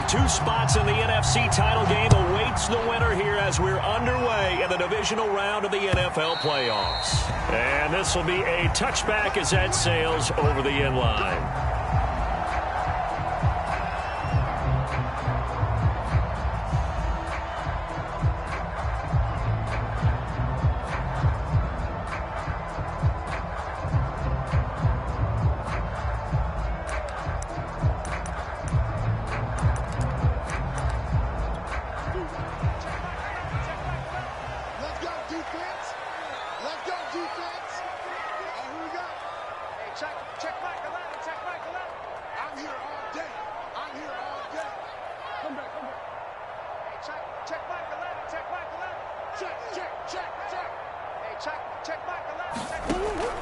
of two spots in the NFC title game awaits the winner here as we're underway in the divisional round of the NFL playoffs. And this will be a touchback as that sails over the end line.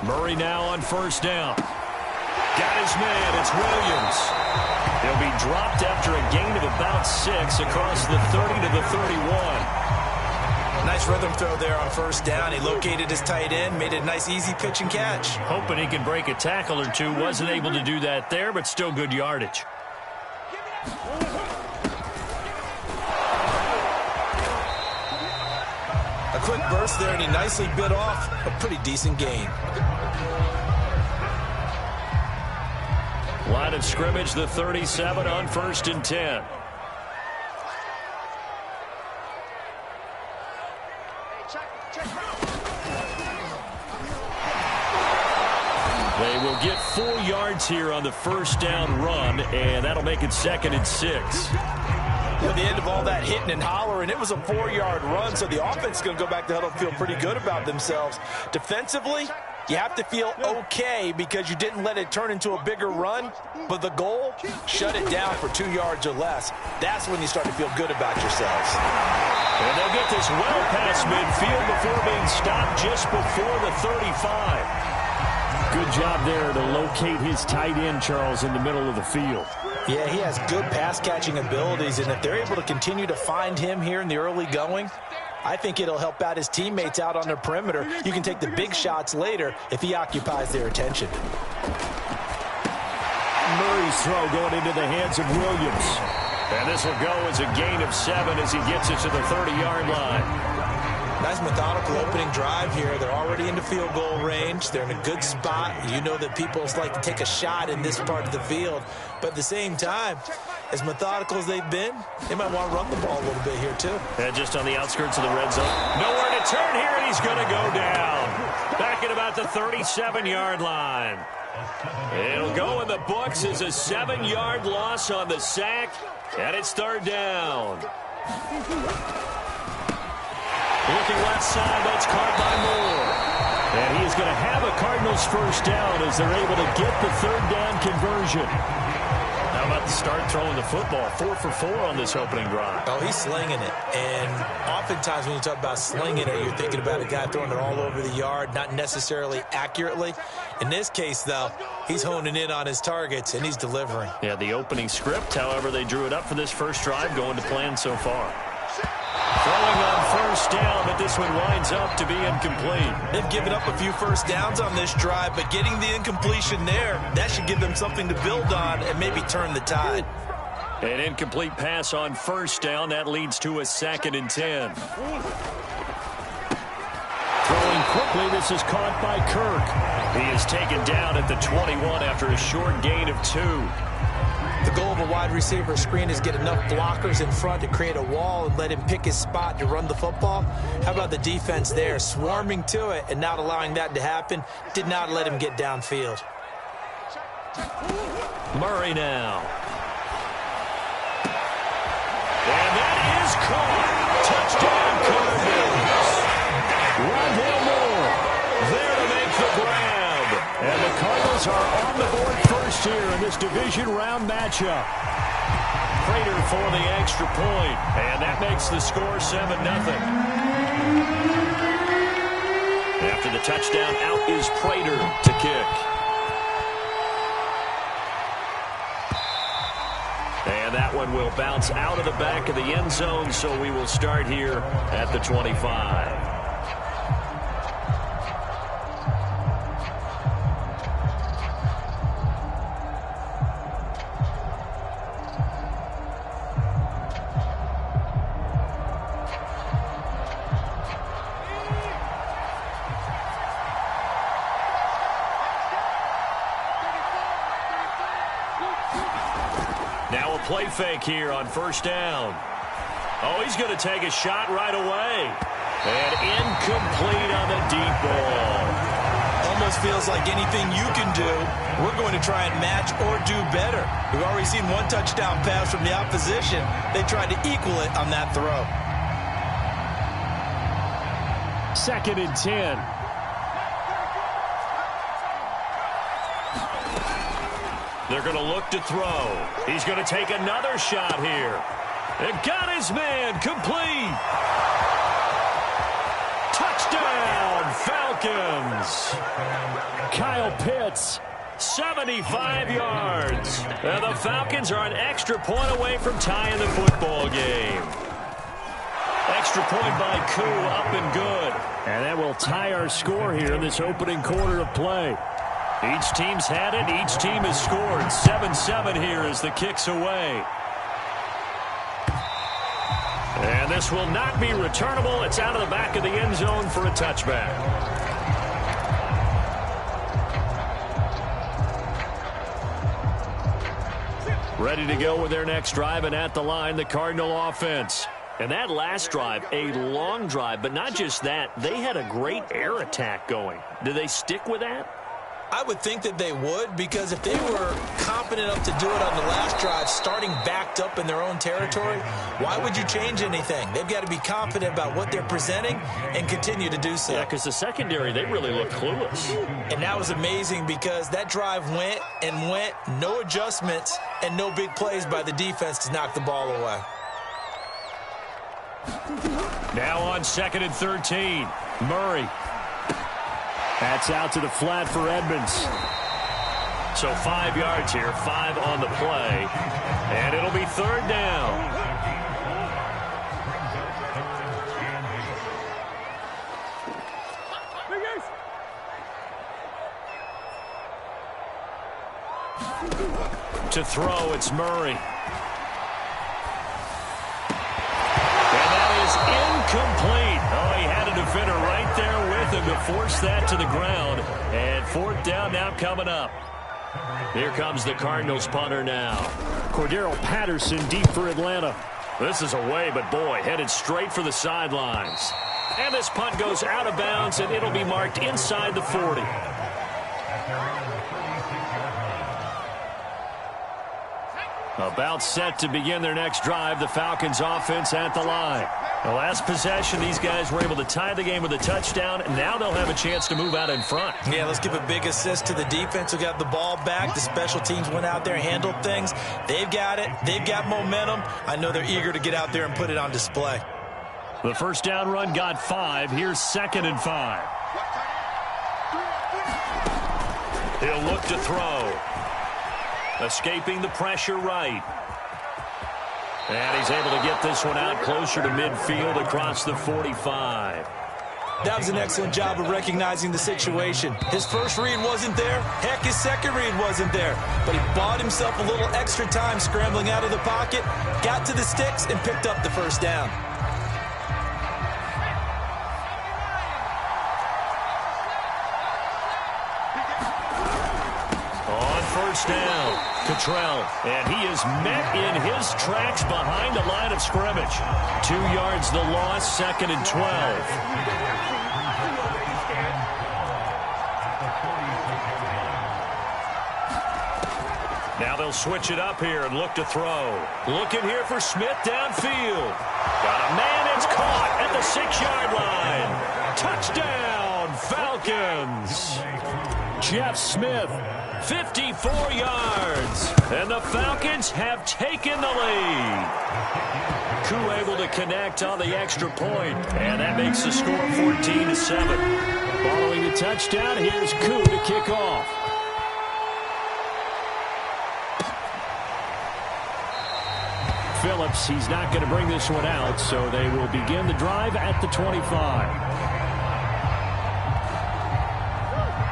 Murray now on first down. Got his man. It's Williams. He'll be dropped after a gain of about 6 across the 30 to the 31. Nice rhythm throw there on first down. He located his tight end, made a nice easy pitch and catch. Hoping he can break a tackle or two. Wasn't able to do that there, but still good yardage. A quick burst there, and he nicely bit off a pretty decent gain. Line of scrimmage, the 37 on 1st and 10. They will get 4 yards here on the first down run, and that'll make it 2nd and 6. At the end of all that hitting and hollering, it was a 4-yard run, so the offense is going to go back to huddle and feel pretty good about themselves. Defensively, you have to feel okay because you didn't let it turn into a bigger run, but the goal, shut it down for 2 yards or less. That's when you start to feel good about yourselves. And they'll get this well past midfield before being stopped just before the 35. Good job there to locate his tight end, Charles, in the middle of the field. Yeah, he has good pass-catching abilities, and if they're able to continue to find him here in the early going, I think it'll help out his teammates out on the perimeter. You can take the big shots later if he occupies their attention. Murray's throw going into the hands of Williams. And this will go as a gain of 7 as he gets it to the 30-yard line. Nice methodical opening drive here. They're already into field goal range. They're in a good spot. You know that people like to take a shot in this part of the field. But at the same time, as methodical as they've been, they might want to run the ball a little bit here too. And just on the outskirts of the red zone. Nowhere to turn here, and he's going to go down. Back at about the 37-yard line. It'll go in the books as a 7-yard loss on the sack. And it's 3rd down. Looking left side, that's caught by Moore. And he's going to have a Cardinals first down as they're able to get the 3rd down conversion. How about the start throwing the football? 4 for 4 on this opening drive. Oh, he's slinging it. And oftentimes when you talk about slinging it, you're thinking about a guy throwing it all over the yard, not necessarily accurately. In this case, though, he's honing in on his targets, and he's delivering. Yeah, the opening script, however, they drew it up for this first drive, going to plan so far. Throwing on first down, but this one winds up to be incomplete. They've given up a few first downs on this drive, but getting the incompletion there, that should give them something to build on and maybe turn the tide. An incomplete pass on first down. That leads to a 2nd and 10. Throwing quickly, this is caught by Kirk. He is taken down at the 21 after a short gain of 2. The goal of a wide receiver screen is get enough blockers in front to create a wall and let him pick his spot to run the football. How about the defense there, swarming to it and not allowing that to happen? Did not let him get downfield. Murray now. And that is caught. Touchdown Cardinals. Rondale Moore there to make the grab. And the Cardinals are on the board first here in this division round matchup. Prater for the extra point. And that makes the score 7-0. After the touchdown, out is Prater to kick. And that one will bounce out of the back of the end zone, so we will start here at the 25. Now a play fake here on first down. Oh, he's going to take a shot right away. And incomplete on the deep ball. Almost feels like anything you can do, we're going to try and match or do better. We've already seen one touchdown pass from the opposition. They tried to equal it on that throw. 2nd and 10. They're going to look to throw. He's going to take another shot here. They've got his man complete. Touchdown, Falcons. Kyle Pitts, 75 yards. And the Falcons are an extra point away from tying the football game. Extra point by Koo, up and good. And that will tie our score here in this opening quarter of play. Each team's had it. Each team has scored. 7-7 here as the kick's away. And this will not be returnable. It's out of the back of the end zone for a touchback. Ready to go with their next drive, and at the line, the Cardinal offense. And that last drive, a long drive, but not just that. They had a great air attack going. Do they stick with that? I would think that they would, because if they were confident enough to do it on the last drive, starting backed up in their own territory, why would you change anything? They've got to be confident about what they're presenting and continue to do so. Yeah, because the secondary, they really look clueless. And that was amazing because that drive went and went, no adjustments and no big plays by the defense to knock the ball away. Now on 2nd and 13, Murray. That's out to the flat for Edmonds. So 5 yards here, 5 on the play. And it'll be 3rd down. To throw, it's Murray. And that is incomplete. Oh, he had a defender right there with him to force that to the ground. And 4th down now coming up. Here comes the Cardinals punter now. Cordero Patterson deep for Atlanta. This is away, but boy, headed straight for the sidelines. And this punt goes out of bounds, and it'll be marked inside the 40. About set to begin their next drive, the Falcons offense at the line. The last possession, these guys were able to tie the game with a touchdown, and now they'll have a chance to move out in front. Yeah, let's give a big assist to the defense who got the ball back. The special teams went out there and handled things. They've got it. They've got momentum. I know they're eager to get out there and put it on display. The first down run got 5. Here's 2nd and 5. He'll look to throw. Escaping the pressure right. And he's able to get this one out closer to midfield across the 45. That was an excellent job of recognizing the situation. His first read wasn't there. Heck, his second read wasn't there. But he bought himself a little extra time scrambling out of the pocket, got to the sticks, and picked up the first down. On first down, Cottrell, and he is met in his tracks behind the line of scrimmage. 2 yards the loss, 2nd and 12. Now they'll switch it up here and look to throw. Looking here for Smith downfield. Got a man, it's caught at the 6-yard line. Touchdown, Falcons. Jeff Smith, 54 yards. And the Falcons have taken the lead. Koo able to connect on the extra point, and that makes the score 14-7. Following the touchdown, here's Koo to kick off. Phillips, he's not going to bring this one out, so they will begin the drive at the 25.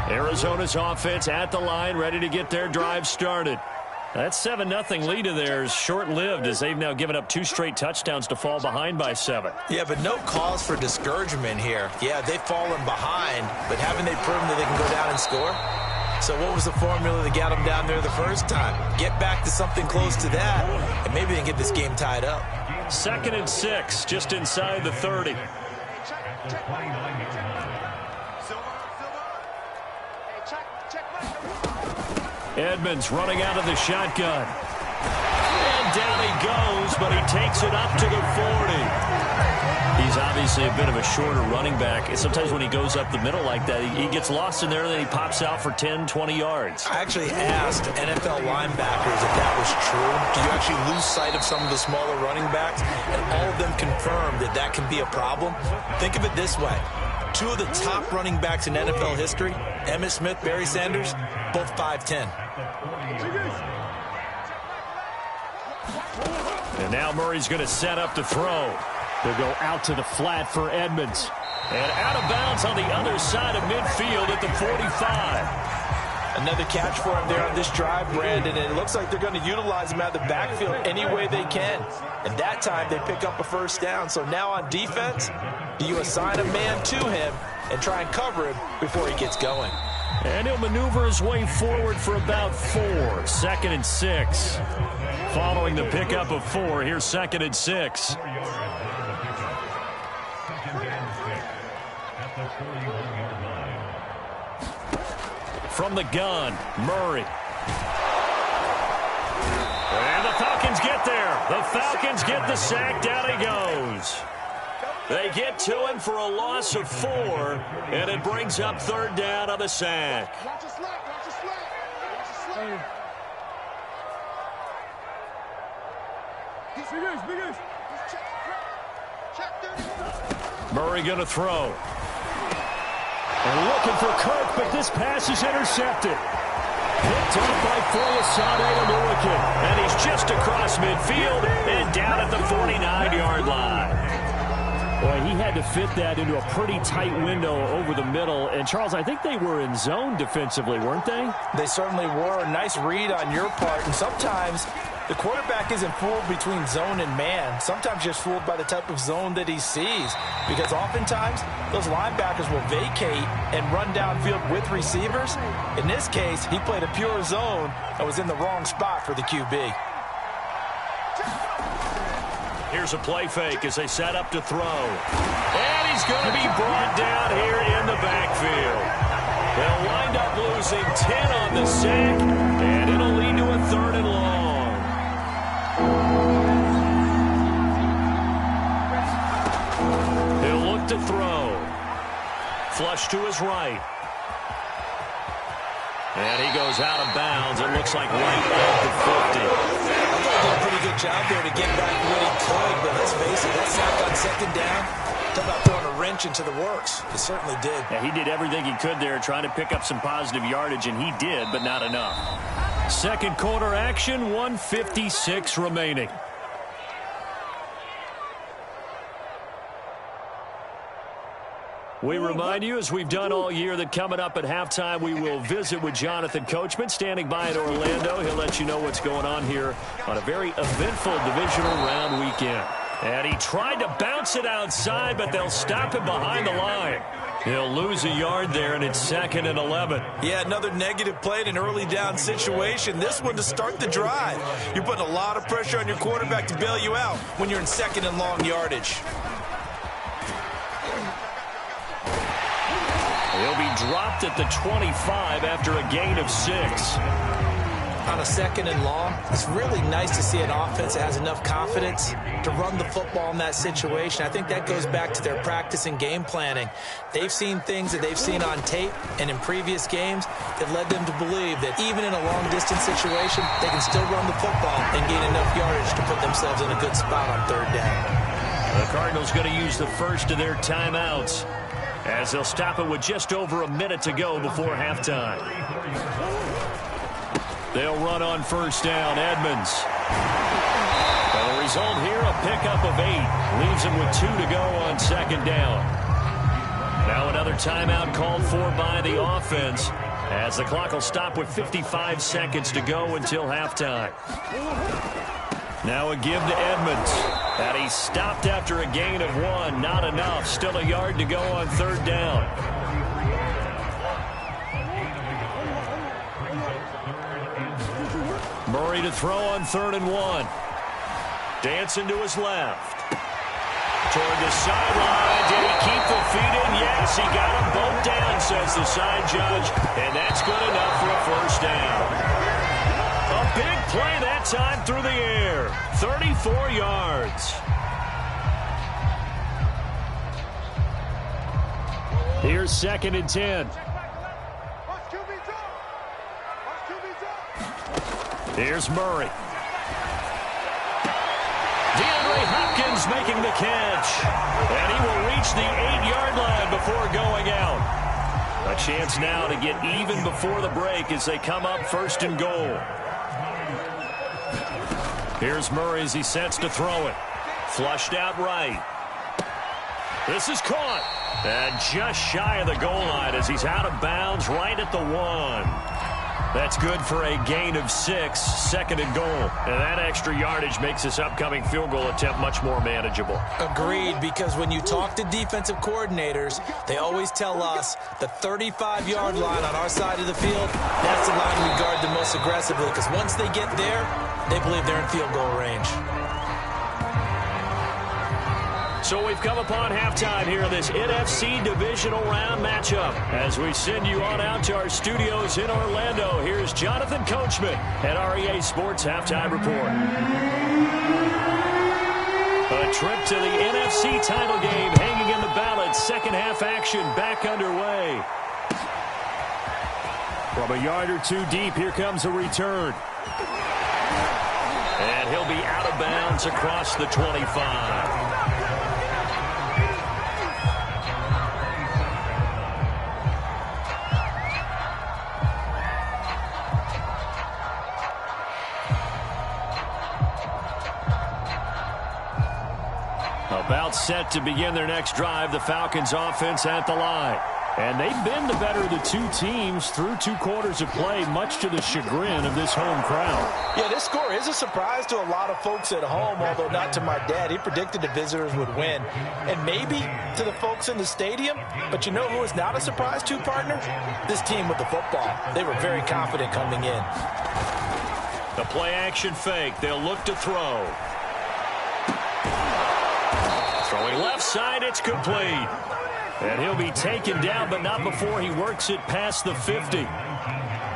Arizona's offense at the line, ready to get their drive started. That 7-0 lead of theirs short-lived as they've now given up 2 straight touchdowns to fall behind by 7. Yeah, but no cause for discouragement here. Yeah, they've fallen behind, but haven't they proven that they can go down and score? So what was the formula that got them down there the first time? Get back to something close to that, and maybe they can get this game tied up. 2nd and 6, just inside the 30. Edmonds running out of the shotgun. And down he goes, but he takes it up to the 40. He's obviously a bit of a shorter running back. And sometimes when he goes up the middle like that, he gets lost in there, and then he pops out for 10, 20 yards. I actually asked NFL linebackers if that was true. Do you actually lose sight of some of the smaller running backs? And all of them confirmed that that can be a problem. Think of it this way. 2 of the top running backs in NFL history, Emmitt Smith, Barry Sanders, both 5'10". And now Murray's going to set up to throw. They'll go out to the flat for Edmonds. And out of bounds on the other side of midfield at the 45. Another catch for him there on this drive, Brandon, and it looks like they're going to utilize him out of the backfield any way they can. And that time they pick up a first down. So now on defense, do you assign a man to him and try and cover him before he gets going? And he'll maneuver his way forward for about 4. 2nd and 6. Following the pickup of 4, here's 2nd and 6. From the gun, Murray. And the Falcons get there. The Falcons get the sack. Down he goes. They get to him for a loss of 4, and it brings up 3rd down on the sack. Murray going to throw. And looking for Kirk, but this pass is intercepted. Picked up by Foyesade Oluwakin. And he's just across midfield and down at the 49-yard line. Boy, he had to fit that into a pretty tight window over the middle. And, Charles, I think they were in zone defensively, weren't they? They certainly were. A nice read on your part. And sometimes the quarterback isn't fooled between zone and man. Sometimes just fooled by the type of zone that he sees. Because oftentimes, those linebackers will vacate and run downfield with receivers. In this case, he played a pure zone and was in the wrong spot for the QB. Here's a play fake as they set up to throw. And he's going to be brought down here in the backfield. They'll wind up losing 10 on the sack, and it'll lead to a 3rd and long. He'll look to throw. Flush to his right. And he goes out of bounds. It looks like right at the 50. I thought he did a pretty good job there to get back what he could, but let's face it, that sack on 2nd down, talk about throwing a wrench into the works. It certainly did. Yeah, he did everything he could there trying to pick up some positive yardage, and he did, but not enough. 2nd quarter action, 1:56 remaining. We remind you, as we've done all year, that coming up at halftime, we will visit with Jonathan Coachman, standing by in Orlando. He'll let you know what's going on here on a very eventful divisional round weekend. And he tried to bounce it outside, but they'll stop him behind the line. He'll lose a yard there, and it's 2nd and 11. Yeah, another negative play in an early down situation. This one to start the drive. You're putting a lot of pressure on your quarterback to bail you out when you're in 2nd and long yardage. He'll be dropped at the 25 after a gain of 6. On a 2nd and long, it's really nice to see an offense that has enough confidence to run the football in that situation. I think that goes back to their practice and game planning. They've seen things that they've seen on tape and in previous games that led them to believe that even in a long-distance situation, they can still run the football and gain enough yardage to put themselves in a good spot on 3rd down. The Cardinals going to use the first of their timeouts, as they'll stop it with just over a minute to go before halftime. They'll run on 1st down. Edmonds. And the result here, a pickup of 8. Leaves him with 2 to go on 2nd down. Now another timeout called for by the offense, as the clock will stop with 55 seconds to go until halftime. Now a give to Edmonds. And he stopped after a gain of 1. Not enough. Still a yard to go on 3rd down. Murray to throw on 3rd and 1. Dancing to his left. Toward the sideline. Did he keep the feet in? Yes, he got them both down, says the side judge. And that's good enough for a first down. A big play that time through the air. 34 yards. Here's 2nd and 10. Here's Murray. DeAndre Hopkins making the catch. And he will reach the 8-yard line before going out. A chance now to get even before the break as they come up 1st and goal. Here's Murray as he sets to throw it. Flushed out right. This is caught. And just shy of the goal line as he's out of bounds right at the 1. That's good for a gain of 6, 2nd and goal. And that extra yardage makes this upcoming field goal attempt much more manageable. Agreed, because when you talk to defensive coordinators, they always tell us the 35-yard line on our side of the field, that's the line we guard the most aggressively, because once they get there, they believe they're in field goal range. So we've come upon halftime here in this NFC divisional round matchup. As we send you on out to our studios in Orlando, here's Jonathan Coachman at REA Sports Halftime Report. A trip to the NFC title game hanging in the balance. Second half action back underway. From a yard or two deep, here comes a return. And he'll be out of bounds across the 25. About set to begin their next drive, the Falcons offense at the line. And they've been the better of the two teams through 2 quarters of play, much to the chagrin of this home crowd. Yeah, this score is a surprise to a lot of folks at home, although not to my dad. He predicted the visitors would win. And maybe to the folks in the stadium. But you know who is not a surprise to, partner? This team with the football. They were very confident coming in. The play action fake. They'll look to throw. Throwing left side, it's complete. And he'll be taken down, but not before he works it past the 50.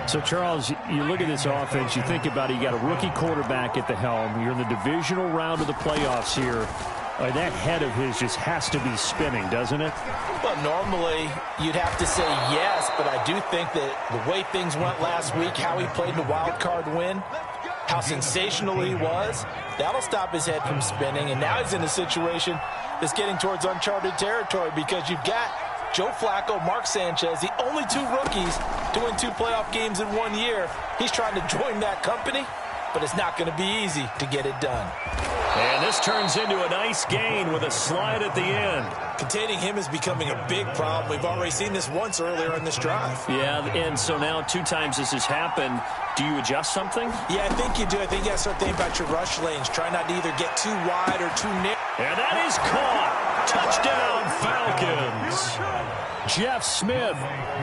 So, Charles, you look at this offense, you think about it, you got a rookie quarterback at the helm. You're in the divisional round of the playoffs here. That head of his just has to be spinning, doesn't it? Well, normally you'd have to say yes, but I do think that the way things went last week, how he played in the wild card win, how sensational he was, that'll stop his head from spinning. And now he's in a situation that's getting towards uncharted territory because you've got Joe Flacco, Mark Sanchez, the only 2 rookies to win 2 playoff games in 1 year. He's trying to join that company, but it's not going to be easy to get it done. And this turns into a nice gain with a slide at the end. Containing him is becoming a big problem. We've already seen this once earlier in this drive. Yeah, and so now 2 times this has happened. Do you adjust something? Yeah, I think you do. I think you got to start thinking about your rush lanes. Try not to either get too wide or too narrow. And that is caught. Touchdown, Falcons. Jeff Smith,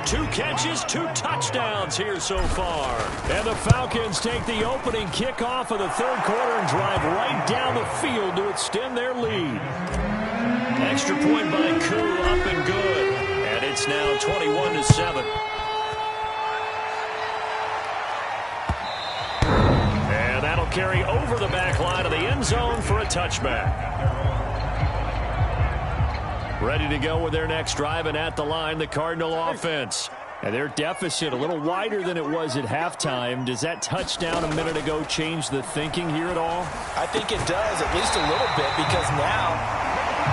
2 catches, 2 touchdowns here so far. And the Falcons take the opening kickoff of the 3rd quarter and drive right down the field to extend their lead. Extra point by Koo, up and good. And it's now 21-7. And that'll carry over the back line of the end zone for a touchback. Ready to go with their next drive, and at the line, the Cardinal offense. And their deficit a little wider than it was at halftime. Does that touchdown a minute ago change the thinking here at all? I think it does, at least a little bit, because now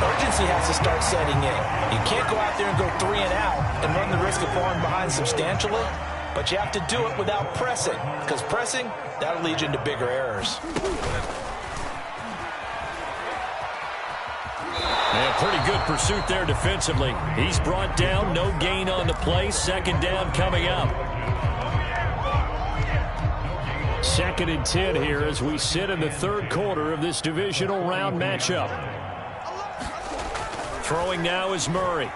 urgency has to start setting in. You can't go out there and go 3 and out and run the risk of falling behind substantially, but you have to do it without pressing, because pressing, that'll lead you into bigger errors. And pretty good pursuit there defensively. He's brought down, no gain on the play. 2nd down coming up. 2nd and 10 here as we sit in the 3rd quarter of this divisional round matchup. Throwing now is Murray.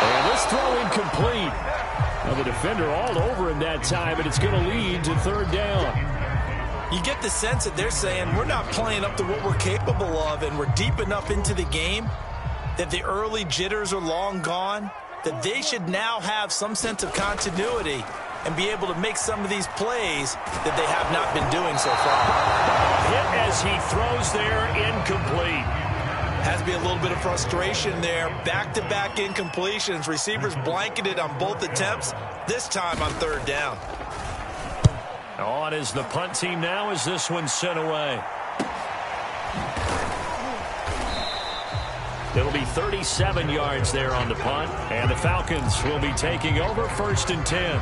And this throw incomplete. Now the defender all over him that time, and it's going to lead to third down. You get the sense that they're saying we're not playing up to what we're capable of, and we're deep enough into the game that the early jitters are long gone, that they should now have some sense of continuity and be able to make some of these plays that they have not been doing so far. Hit as he throws there, incomplete. Has to be a little bit of frustration there. Back-to-back incompletions. Receivers blanketed on both attempts, this time on third down. On is the punt team now as this one's sent away. It'll be 37 yards there on the punt, and the Falcons will be taking over 1st and 10.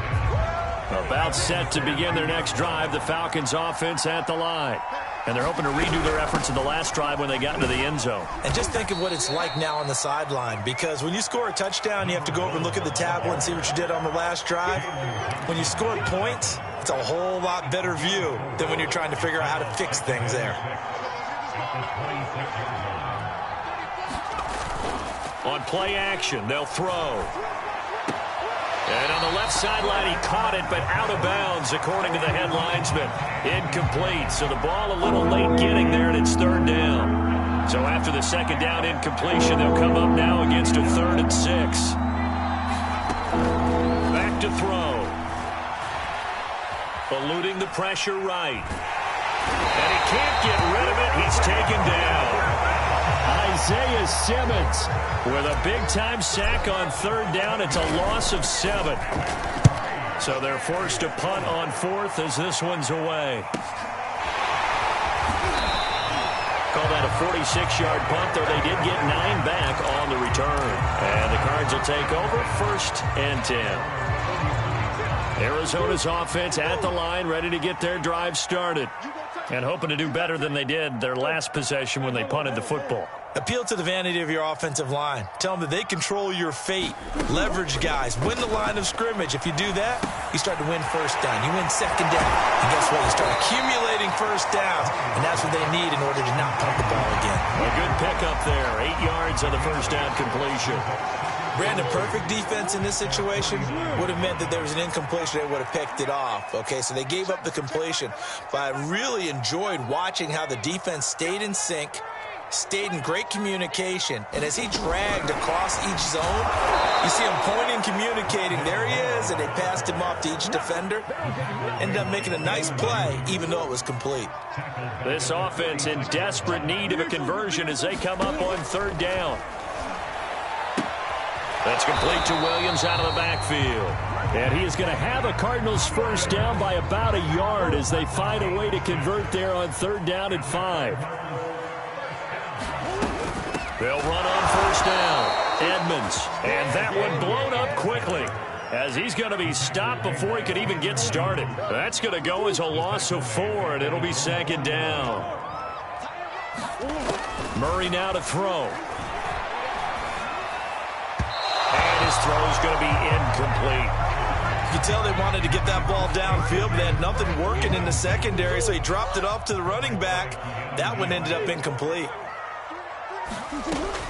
About set to begin their next drive, the Falcons offense at the line. And they're hoping to redo their efforts in the last drive when they got into the end zone. And just think of what it's like now on the sideline, because when you score a touchdown, you have to go over and look at the tablet and see what you did on the last drive. When you scored points, it's a whole lot better view than when you're trying to figure out how to fix things there. On play action, they'll throw. And on the left sideline, he caught it, but out of bounds, according to the head linesman. Incomplete, so the ball a little late getting there, and it's third down. So after the second down incompletion, they'll come up now against a 3rd and 6. Back to throw. Eluding the pressure right. And he can't get rid of it. He's taken down. Isaiah Simmons with a big-time sack on third down. It's a loss of 7. So they're forced to punt on 4th as this one's away. Call that a 46-yard punt, though they did get 9 back on the return. And the Cards will take over 1st and 10. Arizona's offense at the line, ready to get their drive started. And hoping to do better than they did their last possession when they punted the football. Appeal to the vanity of your offensive line. Tell them that they control your fate. Leverage guys. Win the line of scrimmage. If you do that, you start to win first down. You win second down. And guess what? You start accumulating first downs. And that's what they need in order to not punt the ball again. A good pickup there. 8 yards on the first down completion. Brandon, perfect defense in this situation would have meant that there was an incompletion. They would have picked it off. Okay, so they gave up the completion. But I really enjoyed watching how the defense stayed in sync, stayed in great communication, and as he dragged across each zone, you see him pointing, communicating. There he is, and they passed him off to each defender. Ended up making a nice play, even though it was complete. This offense in desperate need of a conversion as they come up on third down. That's complete to Williams out of the backfield. And he is going to have a Cardinals first down by about a yard as they find a way to convert there on third down and 5. They'll run on first down. Edmonds. And that one blown up quickly as he's going to be stopped before he could even get started. That's going to go as a loss of 4, and it'll be second down. Murray now to throw. And his throw is going to be incomplete. You can tell they wanted to get that ball downfield, but they had nothing working in the secondary, so he dropped it off to the running back. That one ended up incomplete.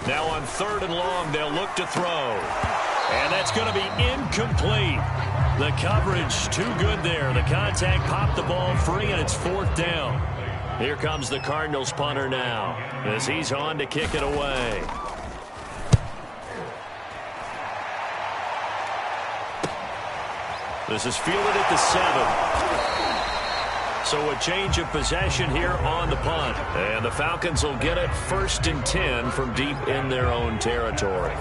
Now on third and long, they'll look to throw. And that's going to be incomplete. The coverage too good there. The contact popped the ball free, and it's fourth down. Here comes the Cardinals punter now as he's on to kick it away. This is fielded at the 7. So a change of possession here on the punt. And the Falcons will get it 1st and 10 from deep in their own territory.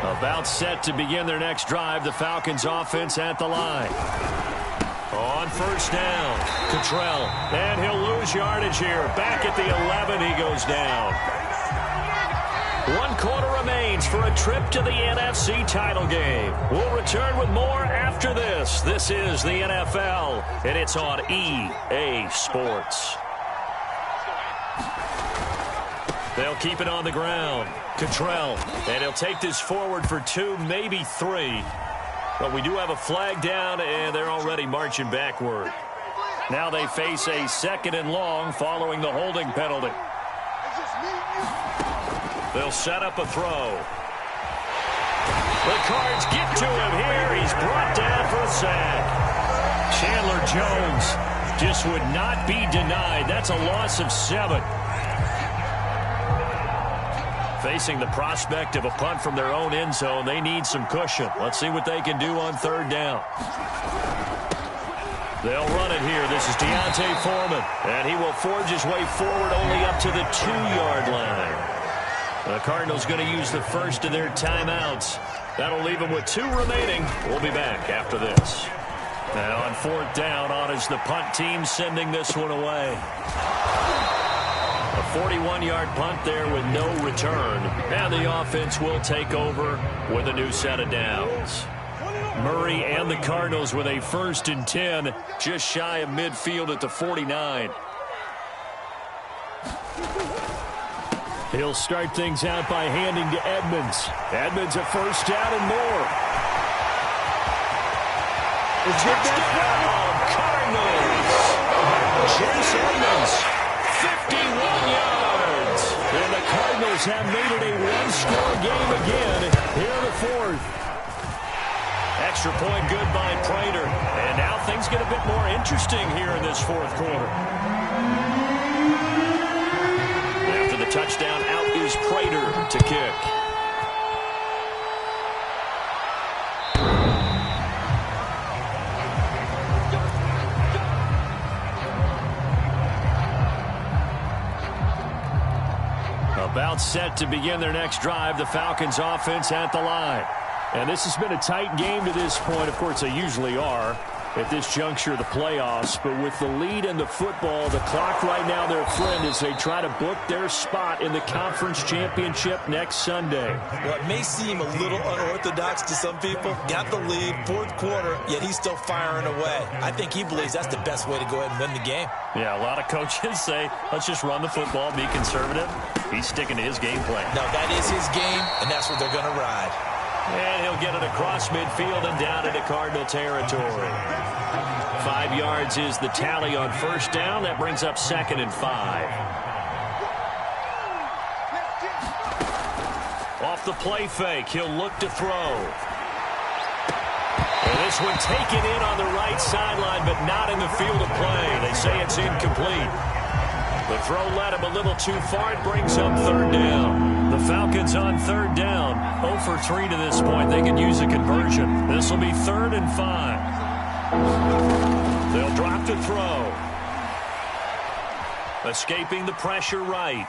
About set to begin their next drive, the Falcons offense at the line. On first down, Cottrell. And he'll lose yardage here. Back at the 11, he goes down. 1 quarter remains for a trip to the NFC title game. We'll return with more after this. This is the NFL, and it's on EA Sports. They'll keep it on the ground. Cottrell, and he'll take this forward for 2, maybe 3. But we do have a flag down, and they're already marching backward. Now they face a 2nd and long following the holding penalty. They'll set up a throw. The Cards get to him here. He's brought down for a just would not be denied. That's a loss of 7. Facing the prospect of a punt from their own end zone, they need some cushion. Let's see what they can do on 3rd down. They'll run it here. This is Deontay Foreman, and he will forge his way forward only up to the 2-yard line. The Cardinals going to use the first of their timeouts. That'll leave them with 2 remaining. We'll be back after this. And on 4th down, on is the punt team sending this one away. A 41-yard punt there with no return. And the offense will take over with a new set of downs. Murray and the Cardinals with a 1st and 10, just shy of midfield at the 49. He'll start things out by handing to Edmonds. Edmonds a 1st down and more. Touchdown, Cardinals! Chase Edmonds, 51 yards. And the Cardinals have made it a 1-score game again here in the 4th. Extra point good by Prater. And now things get a bit more interesting here in this 4th quarter. After the touchdown, out is Prater to kick. About set to begin their next drive, the Falcons offense at the line. And this has been a tight game to this point. Of course, they usually are at this juncture of the playoffs. But with the lead in the football, the clock right now their friend as they try to book their spot in the conference championship next Sunday. Well, it may seem a little unorthodox to some people. Got the lead, 4th quarter, yet he's still firing away. I think he believes that's the best way to go ahead and win the game. Yeah, a lot of coaches say, let's just run the football, be conservative. He's sticking to his game plan. No, that is his game, and that's what they're going to ride. And he'll get it across midfield and down into Cardinal territory. 5 yards is the tally on 1st down. That brings up 2nd and 5. Off the play fake, he'll look to throw. And this one taken in on the right sideline, but not in the field of play. They say it's incomplete. The throw led him a little too far. It brings up 3rd down. The Falcons on 3rd down. 0 for 3 to this point. They can use a conversion. This will be 3rd and 5. They'll drop to throw. Escaping the pressure right.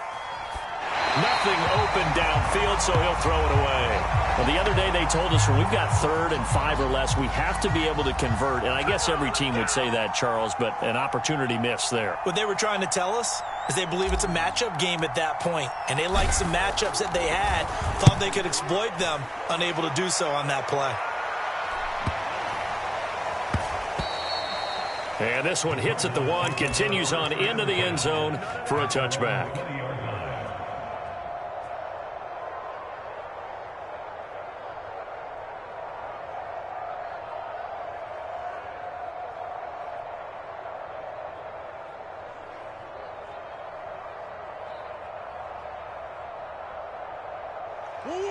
Nothing open downfield, so he'll throw it away. Well, the other day they told us when we've got 3rd and 5 or less, we have to be able to convert. And I guess every team would say that, Charles, but an opportunity missed there. What they were trying to tell us is they believe it's a matchup game at that point. And they liked some matchups that they had, thought they could exploit them, unable to do so on that play. And this one hits at the 1, continues on into the end zone for a touchback.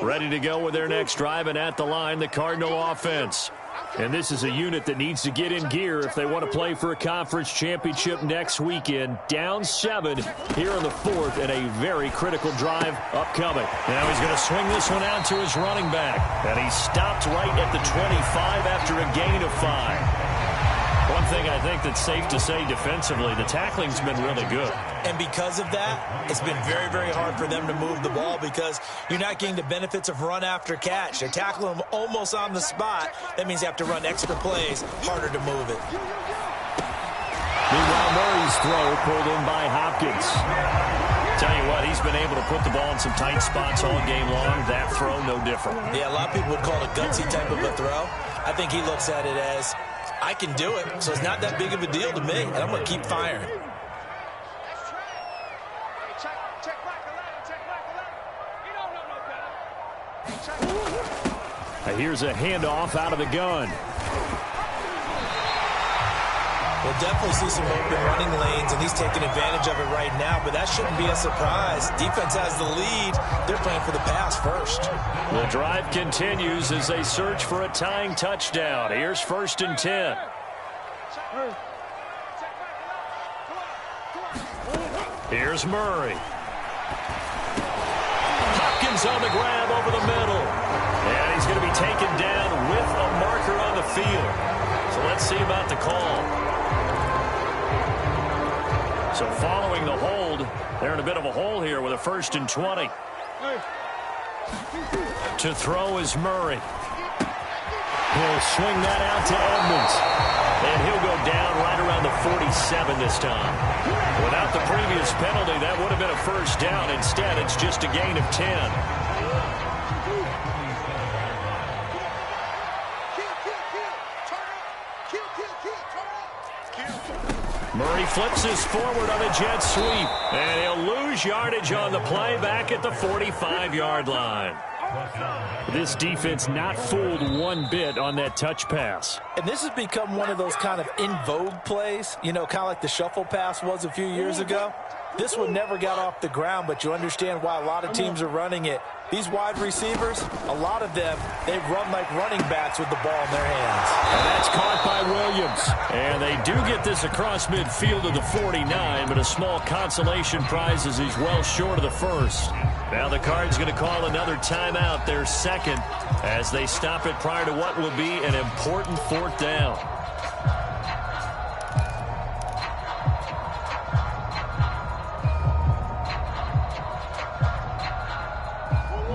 Ready to go with their next drive, and at the line, the Cardinal offense. And this is a unit that needs to get in gear if they want to play for a conference championship next weekend. Down 7 here in the 4th, and a very critical drive upcoming. Now he's going to swing this one out to his running back. And he stopped right at the 25 after a gain of 5. One thing I think that's safe to say defensively, the tackling's been really good. And because of that, it's been very, very hard for them to move the ball because you're not getting the benefits of run after catch. They're tackling them almost on the spot. That means you have to run extra plays, harder to move it. Meanwhile, Murray's throw pulled in by Hopkins. Tell you what, he's been able to put the ball in some tight spots all game long. That throw, no different. Yeah, a lot of people would call it a gutsy type of a throw. I think he looks at it as, I can do it, so it's not that big of a deal to me, and I'm going to keep firing. Here's a handoff out of the gun. We'll definitely see some open running lanes, and he's taking advantage of it right now, but that shouldn't be a surprise. Defense has the lead. They're playing for the pass first. The drive continues as they search for a tying touchdown. Here's 1st and 10. Here's Murray. Hopkins on the grab over the middle. And he's going to be taken down with a marker on the field. So let's see about the call. So following the hold, they're in a bit of a hole here with a 1st and 20. To throw is Murray. He'll swing that out to Edmonds. And he'll go down right around the 47 this time. Without the previous penalty, that would have been a 1st down. Instead, it's just a gain of 10. Murray flips this forward on a jet sweep. And he'll lose yardage on the play back at the 45-yard line. This defense not fooled one bit on that touch pass. And this has become one of those kind of in vogue plays, you know, kind of like the shuffle pass was a few years ago. This one never got off the ground, but you understand why a lot of teams are running it. These wide receivers, a lot of them, they run like running backs with the ball in their hands. And that's caught by Williams. And they do get this across midfield to the 49, but a small consolation prize as he's well short of the 1st. Now the Cards going to call another timeout, their 2nd, as they stop it prior to what will be an important 4th down.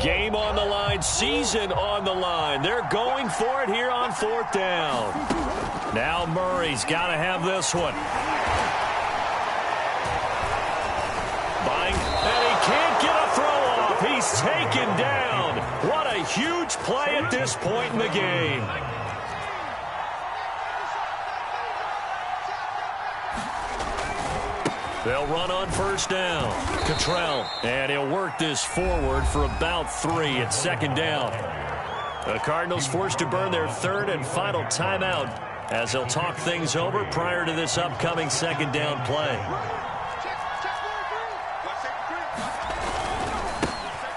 Game on the line, season on the line. They're going for it here on 4th down. Now Murray's got to have this one. And he can't get a throw off. He's taken down. What a huge play at this point in the game. They'll run on 1st down. Cottrell, and he'll work this forward for about 3 at 2nd down. The Cardinals forced to burn their 3rd and final timeout as they'll talk things over prior to this upcoming 2nd down play.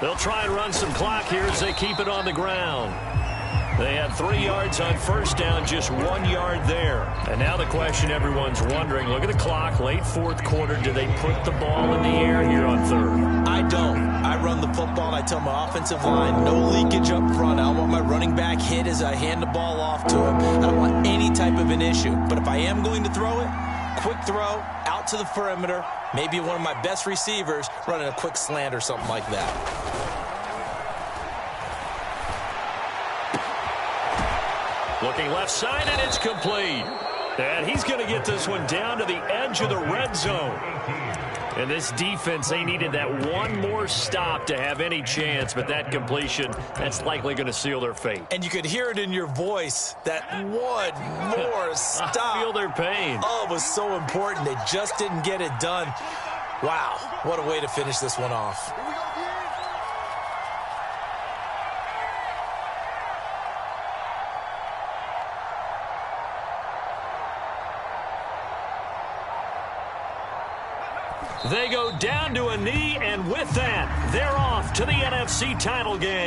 They'll try and run some clock here as they keep it on the ground. They had 3 yards on 1st down, just 1 yard there. And now the question everyone's wondering, look at the clock, late 4th quarter, do they put the ball in the air here on 3rd? I don't. I run the football, and I tell my offensive line, no leakage up front. I don't want my running back hit as I hand the ball off to him. I don't want any type of an issue. But if I am going to throw it, quick throw, out to the perimeter, maybe one of my best receivers running a quick slant or something like that. Looking left side, and it's complete. And he's going to get this one down to the edge of the red zone. And this defense, they needed that one more stop to have any chance, but that completion, that's likely going to seal their fate. And you could hear it in your voice, that one more stop. I feel their pain. Oh, it was so important. They just didn't get it done. Wow, what a way to finish this one off. They go down to a knee, and with that, they're off to the NFC title game.